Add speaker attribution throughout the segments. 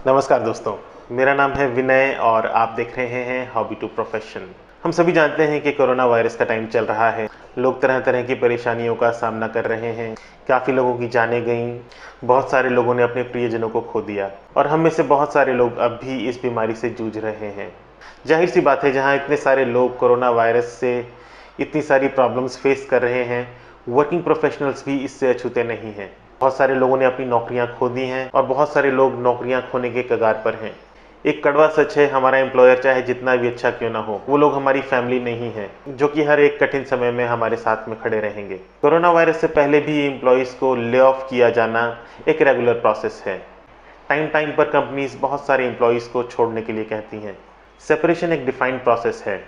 Speaker 1: नमस्कार दोस्तों, मेरा नाम है विनय और आप देख रहे हैं हॉबी टू प्रोफेशन। हम सभी जानते हैं कि कोरोना वायरस का टाइम चल रहा है। लोग तरह तरह की परेशानियों का सामना कर रहे हैं। काफ़ी लोगों की जानें गईं, बहुत सारे लोगों ने अपने प्रियजनों को खो दिया और हम में से बहुत सारे लोग अब भी इस बीमारी से जूझ रहे हैं। जाहिर सी बात है, जहाँ इतने सारे लोग कोरोना वायरस से इतनी सारी प्रॉब्लम्स फेस कर रहे हैं, वर्किंग प्रोफेशनल्स भी इससे अछूते नहीं हैं। बहुत सारे लोगों ने अपनी नौकरियां खो दी हैं और बहुत सारे लोग नौकरियां खोने के कगार पर हैं। एक कड़वा सच है, हमारा एम्प्लॉयर चाहे जितना भी अच्छा क्यों ना हो, वो लोग हमारी फैमिली नहीं है जो कि हर एक कठिन समय में हमारे साथ में खड़े रहेंगे। कोरोना वायरस से पहले भी एम्प्लॉयज़ को ले ऑफ किया जाना एक रेगुलर प्रोसेस है। टाइम टाइम पर कंपनीज बहुत सारे एम्प्लॉयज़ को छोड़ने के लिए कहती हैं। सेपरेशन एक डिफाइंड प्रोसेस है,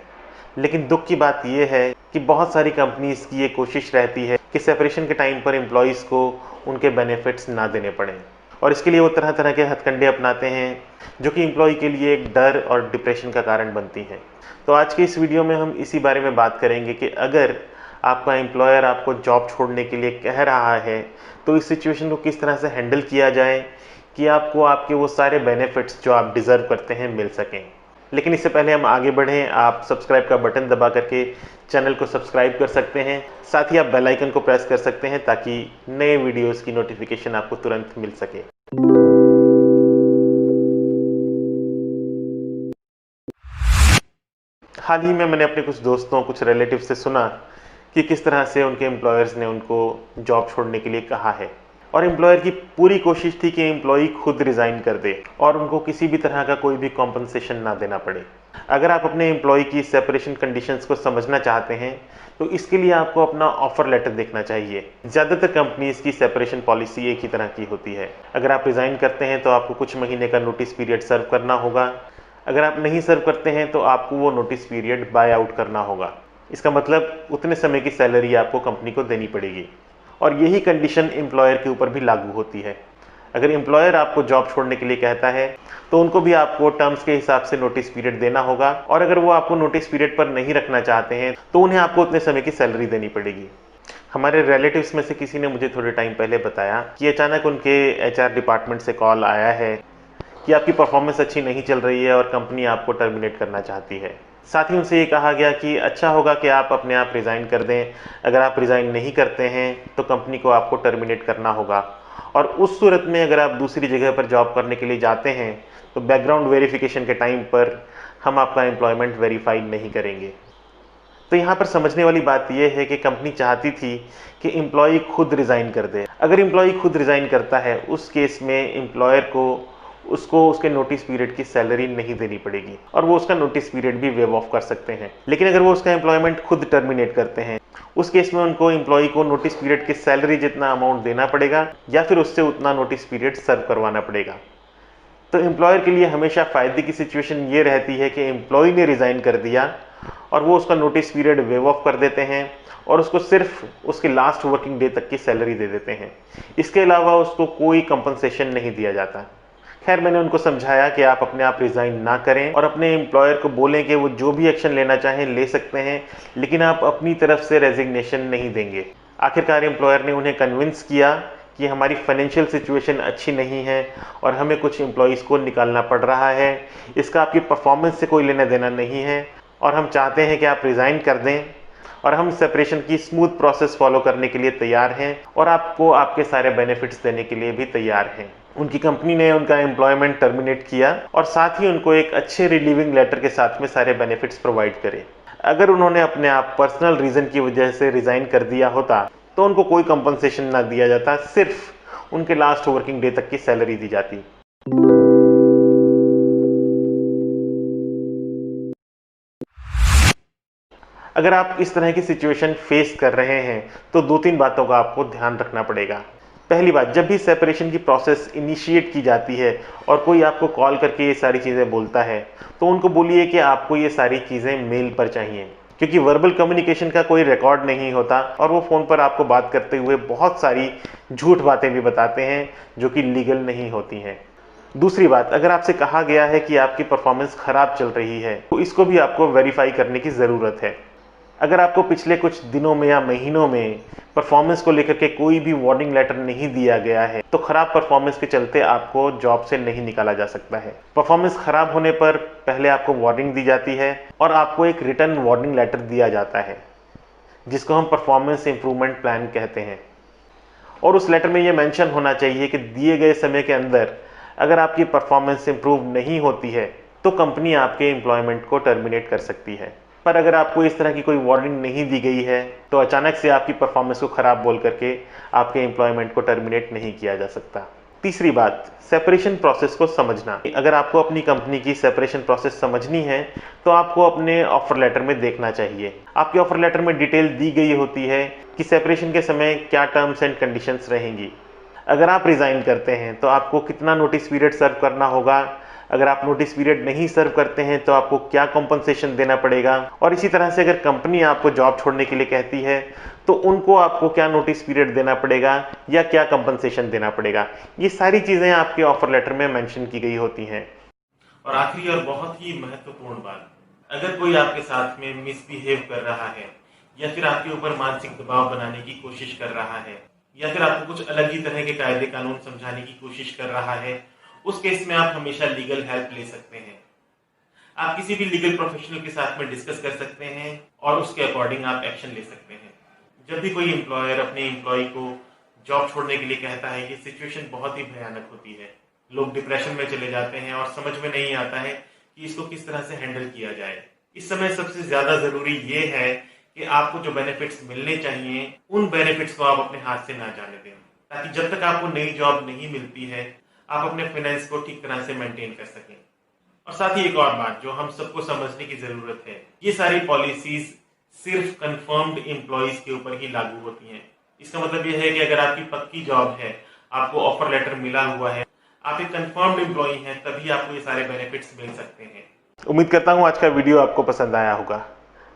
Speaker 1: लेकिन दुख की बात यह है कि बहुत सारी कंपनीज की ये कोशिश रहती है कि सेपरेशन के टाइम पर एम्प्लॉयज़ को उनके बेनिफिट्स ना देने पड़ें और इसके लिए वो तरह तरह के हथकंडे अपनाते हैं जो कि एम्प्लॉय के लिए एक डर और डिप्रेशन का कारण बनती हैं। तो आज के इस वीडियो में हम इसी बारे में बात करेंगे कि अगर आपका एम्प्लॉयर आपको जॉब छोड़ने के लिए कह रहा है तो इस सिचुएशन को किस तरह से हैंडल किया जाए कि आपको आपके वो सारे बेनिफिट्स जो आप डिज़र्व करते हैं मिल सकें। लेकिन इससे पहले हम आगे बढ़ें, आप सब्सक्राइब का बटन दबा करके चैनल को सब्सक्राइब कर सकते हैं। साथ ही आप बेल आइकन को प्रेस कर सकते हैं ताकि नए वीडियोस की नोटिफिकेशन आपको तुरंत मिल सके। हाल ही में मैंने अपने कुछ दोस्तों, कुछ रिलेटिव से सुना कि किस तरह से उनके एम्प्लॉयर्स ने उनको जॉब छोड़ने के लिए कहा है और एम्प्लॉयर की पूरी कोशिश थी कि एम्प्लॉय खुद रिज़ाइन कर दे और उनको किसी भी तरह का कोई भी कॉम्पनसेशन ना देना पड़े। अगर आप अपने एम्प्लॉय की सेपरेशन कंडीशंस को समझना चाहते हैं तो इसके लिए आपको अपना ऑफर लेटर देखना चाहिए। ज़्यादातर कंपनीज की सेपरेशन पॉलिसी एक ही तरह की होती है। अगर आप रिज़ाइन करते हैं तो आपको कुछ महीने का नोटिस पीरियड सर्व करना होगा। अगर आप नहीं सर्व करते हैं तो आपको वो नोटिस पीरियड बाय आउट करना होगा। इसका मतलब उतने समय की सैलरी आपको कंपनी को देनी पड़ेगी और यही कंडीशन एम्प्लॉयर के ऊपर भी लागू होती है। अगर एम्प्लॉयर आपको जॉब छोड़ने के लिए कहता है तो उनको भी आपको टर्म्स के हिसाब से नोटिस पीरियड देना होगा और अगर वो आपको नोटिस पीरियड पर नहीं रखना चाहते हैं तो उन्हें आपको उतने समय की सैलरी देनी पड़ेगी। हमारे रिलेटिव्स में से किसी ने मुझे थोड़े टाइम पहले बताया कि अचानक उनके एचआर डिपार्टमेंट से कॉल आया है कि आपकी परफॉर्मेंस अच्छी नहीं चल रही है और कंपनी आपको टर्मिनेट करना चाहती है। साथ ही उनसे ये कहा गया कि अच्छा होगा कि आप अपने आप रिज़ाइन कर दें। अगर आप रिज़ाइन नहीं करते हैं तो कंपनी को आपको टर्मिनेट करना होगा और उस सूरत में अगर आप दूसरी जगह पर जॉब करने के लिए जाते हैं तो बैकग्राउंड वेरिफिकेशन के टाइम पर हम आपका एम्प्लॉयमेंट वेरीफाई नहीं करेंगे। तो यहाँ पर समझने वाली बात यह है कि कंपनी चाहती थी कि एम्प्लॉय खुद रिज़ाइन कर दे। अगर एम्प्लॉय खुद रिज़ाइन करता है उस केस में एम्प्लॉयर को उसको उसके नोटिस पीरियड की सैलरी नहीं देनी पड़ेगी और वो उसका नोटिस पीरियड भी वेव ऑफ कर सकते हैं। लेकिन अगर वो उसका एम्प्लॉयमेंट खुद टर्मिनेट करते हैं उस केस में उनको एम्प्लॉय को नोटिस पीरियड की सैलरी जितना अमाउंट देना पड़ेगा या फिर उससे उतना नोटिस पीरियड सर्व करवाना पड़ेगा। तो एम्प्लॉयर के लिए हमेशा फ़ायदे की सिचुएशन ये रहती है कि एम्प्लॉय ने रिज़ाइन कर दिया और वो उसका नोटिस पीरियड वेव ऑफ कर देते हैं और उसको सिर्फ उसके लास्ट वर्किंग डे तक की सैलरी दे देते हैं। इसके अलावा उसको कोई कंपनसेशन नहीं दिया जाता। खैर, मैंने उनको समझाया कि आप अपने आप रिज़ाइन ना करें और अपने एम्प्लॉयर को बोलें कि वो जो भी एक्शन लेना चाहें ले सकते हैं, लेकिन आप अपनी तरफ से रेजिग्नेशन नहीं देंगे। आखिरकार एम्प्लॉयर ने उन्हें कन्विंस किया कि हमारी फाइनेंशियल सिचुएशन अच्छी नहीं है और हमें कुछ एम्प्लॉयज़ को निकालना पड़ रहा है। इसका आपकी परफॉर्मेंस से कोई लेना देना नहीं है और हम चाहते हैं कि आप रिज़ाइन कर दें और हम सेपरेशन की स्मूथ प्रोसेस फॉलो करने के लिए तैयार हैं और आपको आपके सारे बेनिफिट्स देने के लिए भी तैयार हैं। उनकी कंपनी ने उनका एम्प्लॉयमेंट टर्मिनेट किया और साथ ही उनको एक अच्छे रिलीविंग लेटर के साथ में सारे बेनिफिट्स प्रोवाइड करे। अगर उन्होंने अपने आप पर्सनल रीज़न की वजह से रिज़ाइन कर दिया होता तो उनको कोई कंपनसेशन ना दिया जाता, सिर्फ उनके लास्ट वर्किंग डे तक की सैलरी दी जाती। अगर आप इस तरह की सिचुएशन फेस कर रहे हैं तो दो तीन बातों का आपको ध्यान रखना पड़ेगा। पहली बात, जब भी सेपरेशन की प्रोसेस इनिशिएट की जाती है और कोई आपको कॉल करके ये सारी चीज़ें बोलता है तो उनको बोलिए कि आपको ये सारी चीज़ें मेल पर चाहिए, क्योंकि वर्बल कम्युनिकेशन का कोई रिकॉर्ड नहीं होता और वो फ़ोन पर आपको बात करते हुए बहुत सारी झूठ बातें भी बताते हैं जो कि लीगल नहीं होती हैं। दूसरी बात, अगर आपसे कहा गया है कि आपकी परफॉर्मेंस ख़राब चल रही है तो इसको भी आपको वेरीफाई करने की ज़रूरत है। अगर आपको पिछले कुछ दिनों में या महीनों में परफॉर्मेंस को लेकर के कोई भी वार्निंग लेटर नहीं दिया गया है तो खराब परफॉर्मेंस के चलते आपको जॉब से नहीं निकाला जा सकता है। परफॉर्मेंस खराब होने पर पहले आपको वार्निंग दी जाती है और आपको एक रिटर्न वार्निंग लेटर दिया जाता है जिसको हम परफॉर्मेंस इंप्रूवमेंट प्लान कहते हैं। और उस लेटर में ये मेंशन होना चाहिए कि दिए गए समय के अंदर अगर आपकी परफॉर्मेंस इंप्रूव नहीं होती है तो कंपनी आपके एम्प्लॉयमेंट को टर्मिनेट कर सकती है। पर अगर आपको इस तरह की कोई वार्निंग नहीं दी गई है तो अचानक से आपकी परफॉर्मेंस को खराब बोल करके आपके एम्प्लॉयमेंट को टर्मिनेट नहीं किया जा सकता। तीसरी बात, सेपरेशन प्रोसेस को समझना। अगर आपको अपनी कंपनी की सेपरेशन प्रोसेस समझनी है तो आपको अपने ऑफर लेटर में देखना चाहिए। आपके ऑफर लेटर में डिटेल दी गई होती है कि सेपरेशन के समय क्या टर्म्स एंड कंडीशंस रहेंगी। अगर आप रिज़ाइन करते हैं तो आपको कितना नोटिस पीरियड सर्व करना होगा, अगर आप नोटिस पीरियड नहीं सर्व करते हैं तो आपको क्या कॉम्पनसेशन देना पड़ेगा, और इसी तरह से अगर कंपनी आपको जॉब छोड़ने के लिए कहती है तो उनको आपको क्या नोटिस पीरियड देना पड़ेगा या क्या कॉम्पनसेशन देना पड़ेगा। ये सारी चीज़ें आपके ऑफर लेटर में मेंशन की गई होती हैं। और आखिरी और बहुत ही महत्वपूर्ण बात, अगर कोई आपके साथ में मिसबिहेव कर रहा है या फिर आपके ऊपर मानसिक दबाव बनाने की कोशिश कर रहा है या फिर आपको कुछ अलग ही तरह के कायदे कानून समझाने की कोशिश कर रहा है, उस केस में आप हमेशा लीगल हेल्प ले सकते हैं। आप किसी भी लीगल प्रोफेशनल के साथ में डिस्कस कर सकते हैं और उसके अकॉर्डिंग आप एक्शन ले सकते हैं। जब भी कोई एम्प्लॉयर अपने एम्प्लॉय को जॉब छोड़ने के लिए कहता है, ये सिचुएशन बहुत ही भयानक होती है। लोग डिप्रेशन में चले जाते हैं और समझ में नहीं आता है कि इसको किस तरह से हैंडल किया जाए। इस समय सबसे ज्यादा जरूरी ये है कि आपको जो बेनिफिट्स मिलने चाहिए उन बेनिफिट्स को आप अपने हाथ से ना जाने दें, ताकि जब तक आपको नई जॉब नहीं मिलती है आप अपने फाइनेंस को ठीक तरह से मेंटेन कर सकें। और साथ ही एक और बात जो हम सबको समझने की जरूरत है, ये सारी पॉलिसीज सिर्फ कंफर्म्ड एम्प्लॉइज के ऊपर ही लागू होती हैं। इसका मतलब यह है कि अगर आपकी पक्की जॉब है, आपको ऑफर लेटर मिला हुआ है, आप एक कंफर्म्ड एम्प्लॉय हैं, तभी आपको ये सारे बेनिफिट्स मिल सकते हैं। उम्मीद करता हूँ आज का वीडियो आपको पसंद आया होगा।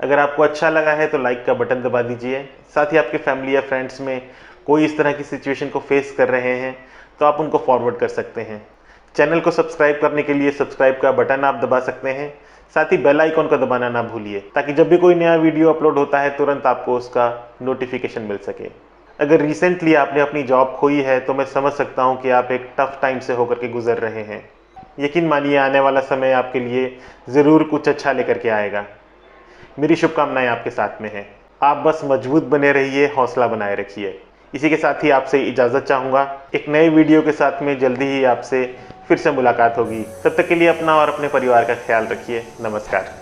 Speaker 1: अगर आपको अच्छा लगा है तो लाइक का बटन दबा दीजिए। साथ ही आपके फैमिली या फ्रेंड्स में कोई इस तरह की सिचुएशन को फेस कर रहे हैं तो आप उनको फॉरवर्ड कर सकते हैं। चैनल को सब्सक्राइब करने के लिए सब्सक्राइब का बटन आप दबा सकते हैं। साथ ही बेल आइकॉन को दबाना ना भूलिए ताकि जब भी कोई नया वीडियो अपलोड होता है तुरंत आपको उसका नोटिफिकेशन मिल सके। अगर रिसेंटली आपने अपनी जॉब खोई है तो मैं समझ सकता हूँ कि आप एक टफ टाइम से होकर के गुजर रहे हैं। यकीन मानिए आने वाला समय आपके लिए ज़रूर कुछ अच्छा लेकर के आएगा। मेरी शुभकामनाएं आपके साथ में हैं। आप बस मजबूत बने रहिए, हौसला बनाए रखिए। इसी के साथ ही आपसे इजाज़त चाहूँगा। एक नए वीडियो के साथ में जल्दी ही आपसे फिर से मुलाकात होगी। तब तक के लिए अपना और अपने परिवार का ख्याल रखिए। नमस्कार।